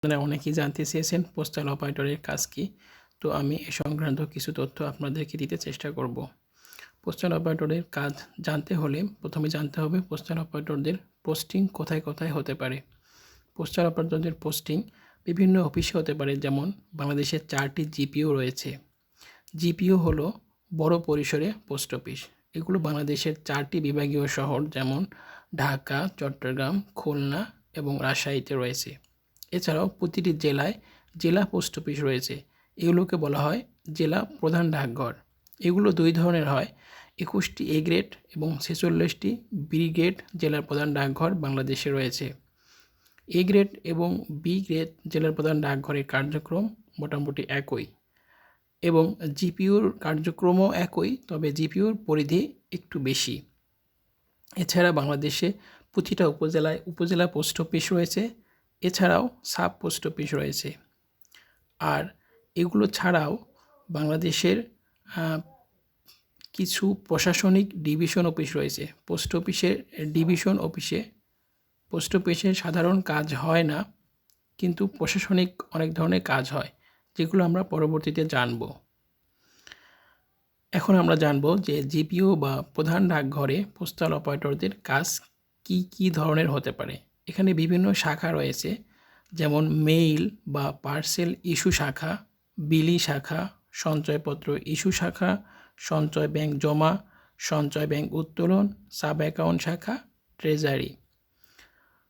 আপনারা অনেকেই জানতে চেয়েছেন পোস্টাল অপারেটরের কাজ কী। তো আমি এ সংক্রান্ত কিছু তথ্য আপনাদেরকে দিতে চেষ্টা করব। পোস্টাল অপারেটরের কাজ জানতে হলে প্রথমে জানতে হবে পোস্টাল অপারেটরদের পোস্টিং কোথায় কোথায় হতে পারে। পোস্টাল অপারেটরদের পোস্টিং বিভিন্ন অফিসে হতে পারে, যেমন বাংলাদেশের 4টি জিপিও রয়েছে। জিপিও হলো বড় পরিসরে পোস্ট অফিস। এগুলো বাংলাদেশের 4টি বিভাগীয় শহর যেমন ঢাকা, চট্টগ্রাম, খুলনা এবং রাজশাহীতে রয়েছে। এছাড়াও প্রতিটি জেলায় জেলা পোস্ট অফিস রয়েছে। এগুলোকে বলা হয় জেলা প্রধান ডাকঘর। এগুলো দুই ধরনের হয়, 21টি এ গ্রেড এবং 46টি বি গ্রেড জেলার প্রধান ডাকঘর বাংলাদেশে রয়েছে। এ গ্রেড এবং বি গ্রেড জেলার প্রধান ডাকঘরের কার্যক্রম মোটামুটি একই এবং জিপিওর কার্যক্রমও একই, তবে জিপিওর পরিধি একটু বেশি। এছাড়া বাংলাদেশে প্রতিটা উপজেলা পোস্ট অফিস রয়েছে। এছাড়াও সাব পোস্ট অফিস রয়েছে। আর এগুলো ছাড়াও বাংলাদেশের কিছু প্রশাসনিক ডিভিশন অফিস রয়েছে। পোস্ট অফিসে সাধারণ কাজ হয় না, কিন্তু প্রশাসনিক অনেক ধরনের কাজ হয়, যেগুলো আমরা পরবর্তীতে জানব। এখন আমরা জানব যে জিপিও বা প্রধান ডাকঘরে পোস্টাল অপারেটরদের কাজ কি কি ধরনের হতে পারে। এখানে বিভিন্ন শাখা রয়েছে, যেমন মেইল বা পার্সেল ইস্যু শাখা, বিলি শাখা, সঞ্চয়পত্র ইস্যু শাখা, সঞ্চয় ব্যাংক জমা, সঞ্চয় ব্যাংক উত্তোলন, সাব অ্যাকাউন্ট শাখা, ট্রেজারি।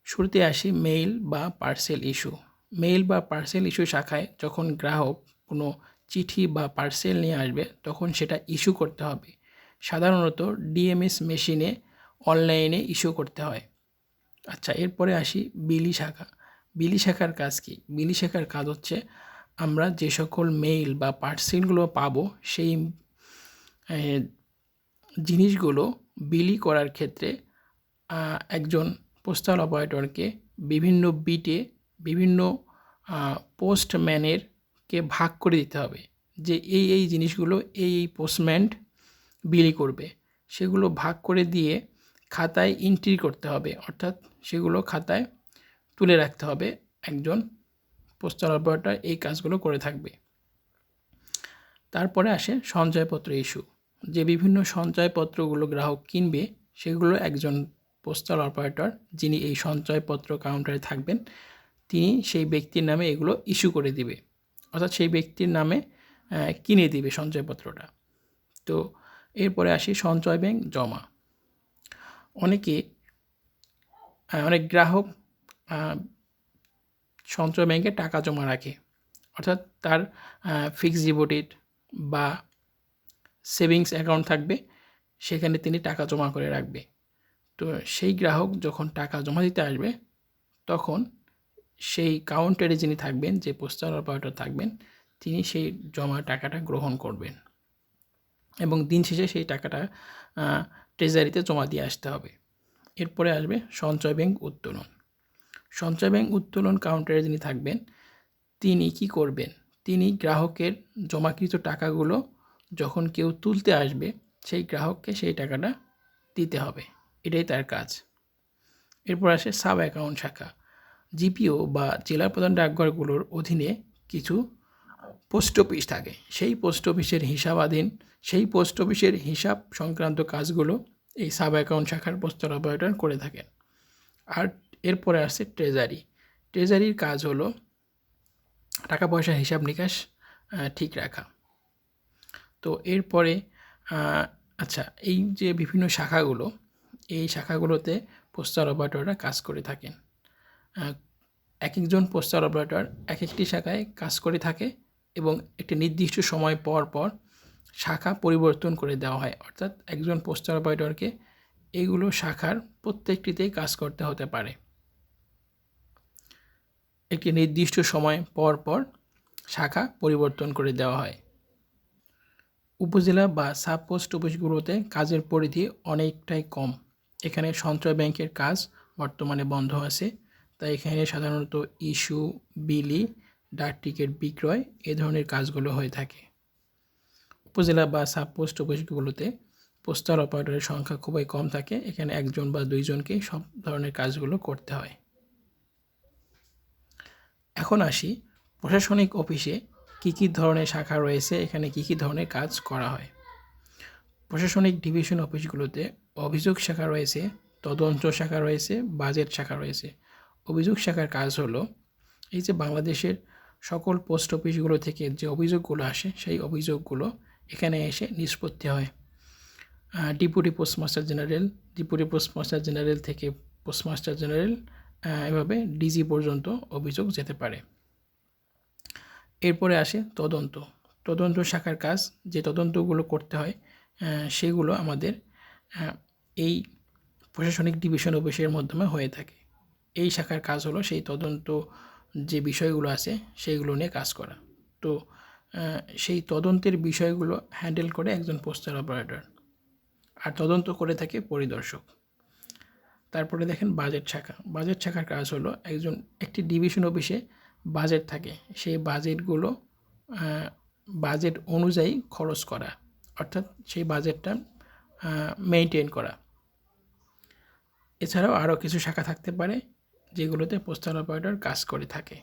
শুরুতে আসি মেইল বা পার্সেল ইস্যু। মেইল বা পার্সেল ইস্যু শাখায় যখন গ্রাহক কোনো চিঠি বা পার্সেল নিয়ে আসবে, তখন সেটা ইস্যু করতে হবে। সাধারণত ডিএমএস মেশিনে অনলাইনে ইস্যু করতে হয়। আচ্ছা, এরপরে আসি বিলি শাখা। বিলি শাখার কাজ কী? বিলি শাখার কাজ হচ্ছে আমরা যে সকল মেইল বা পার্সেলগুলো পাবো, সেই জিনিসগুলো বিলি করার ক্ষেত্রে একজন পোস্টাল অপারেটরকে বিভিন্ন বিটে বিভিন্ন পোস্টম্যানেরকে ভাগ করে দিতে হবে, যে এই জিনিসগুলো এই পোস্টম্যান বিলি করবে। সেগুলো ভাগ করে দিয়ে খাতায় এন্ট্রি করতে হবে, অর্থাৎ সেগুলো খাতায় তুলে রাখতে হবে। একজন পোস্টাল অপারেটর এই কাজগুলো করে থাকবে। তারপরে আসে সঞ্চয়পত্র ইস্যু। যে বিভিন্ন সঞ্চয়পত্রগুলো গ্রাহক কিনবে, সেগুলো একজন পোস্টাল অপারেটর, যিনি এই সঞ্চয়পত্র কাউন্টারে থাকবেন, তিনি সেই ব্যক্তির নামে এগুলো ইস্যু করে দিবে, অর্থাৎ সেই ব্যক্তির নামে কিনে দিবে সঞ্চয়পত্রটা। তো এরপরে আসি সঞ্চয় ব্যাংক জমা। অনেক গ্রাহক সঞ্চয় ব্যাংকে টাকা জমা রাখে, অর্থাৎ তার ফিক্সড ডিপোজিট বা সেভিংস অ্যাকাউন্ট থাকবে, সেখানে তিনি টাকা জমা করে রাখবে। তো সেই গ্রাহক যখন টাকা জমা দিতে আসবে, তখন সেই কাউন্টারে যিনি থাকবেন, যে পোস্টাল অপারেটর থাকবেন, তিনি সেই জমা টাকাটা গ্রহণ করবেন এবং দিন শেষে সেই টাকাটা ট্রেজারিতে জমা দিয়ে আসতে হবে। এরপরে আসবে সঞ্চয় ব্যাংক উত্তোলন। সঞ্চয় ব্যাংক উত্তোলন কাউন্টারে যিনি থাকবেন, তিনি কি করবেন? তিনি গ্রাহকের জমাকৃত টাকাগুলো যখন কেউ তুলতে আসবে, সেই গ্রাহককে সেই টাকাটা দিতে হবে। এটাই তার কাজ। এরপর আসে সাব অ্যাকাউন্ট শাখা। জিপিও বা জেলা প্রধান ডাকঘরগুলোর অধীনে কিছু পোস্ট অফিস থাকে। সেই পোস্ট অফিসের হিসাব সংক্রান্ত কাজগুলো এই সাব অ্যাকাউন্ট শাখার পোস্টাল অপারেটর করে থাকেন। আর এরপরে আসছে ট্রেজারি। ট্রেজারির কাজ হলো টাকা পয়সার হিসাব নিকাশ ঠিক রাখা। তো এরপরে আচ্ছা, এই যে বিভিন্ন শাখাগুলো, এই শাখাগুলোতে পোস্টাল অপারেটররা কাজ করে থাকেন। এক একজন পোস্টাল অপারেটর এক একটি শাখায় কাজ করে থাকে এবং একটি নির্দিষ্ট সময় পর পর শাখা পরিবর্তন করে দেওয়া হয়, অর্থাৎ একজন পোস্টাল অপারেটরকে এইগুলো শাখার প্রত্যেকটিতেই কাজ করতে হতে পারে। একটি নির্দিষ্ট সময় পর পর শাখা পরিবর্তন করে দেওয়া হয়। উপজেলা বা সাব পোস্ট অফিসগুলোতে কাজের পরিধি অনেকটাই কম। এখানে সঞ্চয় ব্যাংকের কাজ বর্তমানে বন্ধ আছে, তাই এখানে সাধারণত ইস্যু, বিলি, ডাক টিকিট বিক্রয় এ ধরনের কাজগুলো হয়ে থাকে। উপজেলা বা সাব পোস্ট অফিসগুলোতে পোস্টাল অপারেটরের সংখ্যা খুবই কম থাকে। এখানে একজন বা দুইজনকেই সব ধরনের কাজগুলো করতে হয়। এখন আসি প্রশাসনিক অফিসে কী কী ধরনের শাখা রয়েছে, এখানে কী কী ধরনের কাজ করা হয়। প্রশাসনিক ডিভিশন অফিসগুলোতে অভিযোগ শাখা রয়েছে, তদন্ত শাখা রয়েছে, বাজেট শাখা রয়েছে। অভিযোগ শাখার কাজ হলো এই যে বাংলাদেশের সকল পোস্ট অফিসগুলো থেকে যে অভিযোগগুলো আসে সেই অভিযোগগুলো এখানে এসে নিষ্পত্তি হয়। Deputy postmaster general, deputy postmaster general থেকে পোস্টমাস্টার জেনারেল, এভাবে ডিজি পর্যন্ত অভিযোগ যেতে পারে। এরপরে আসে তদন্ত। তদন্ত শাখার কাজ, যে তদন্তগুলো করতে হয় সেগুলো আমাদের এই প্রশাসনিক ডিভিশন অফিসের মাধ্যমে হয়ে থাকে। এই শাখার কাজ হলো সেই তদন্ত যে বিষয়গুলো আছে সেইগুলো নিয়ে কাজ করা। তো সেই তদন্তের বিষয়গুলো হ্যান্ডেল করে একজন পোস্টাল অপারেটর, আর তদন্ত করে থাকে পরিদর্শক। তারপরে দেখেন বাজেট শাখা। বাজেট শাখার কাজ হলো একটি ডিভিশন অফিসে বাজেট থাকে, সেই বাজেটগুলো বাজেট অনুযায়ী খরচ করা, অর্থাৎ সেই বাজেটটা মেনটেন করা। এছাড়াও আরও কিছু শাখা থাকতে পারে যেগুলোতে পোস্টাল অপারেটর কাজ করে থাকে।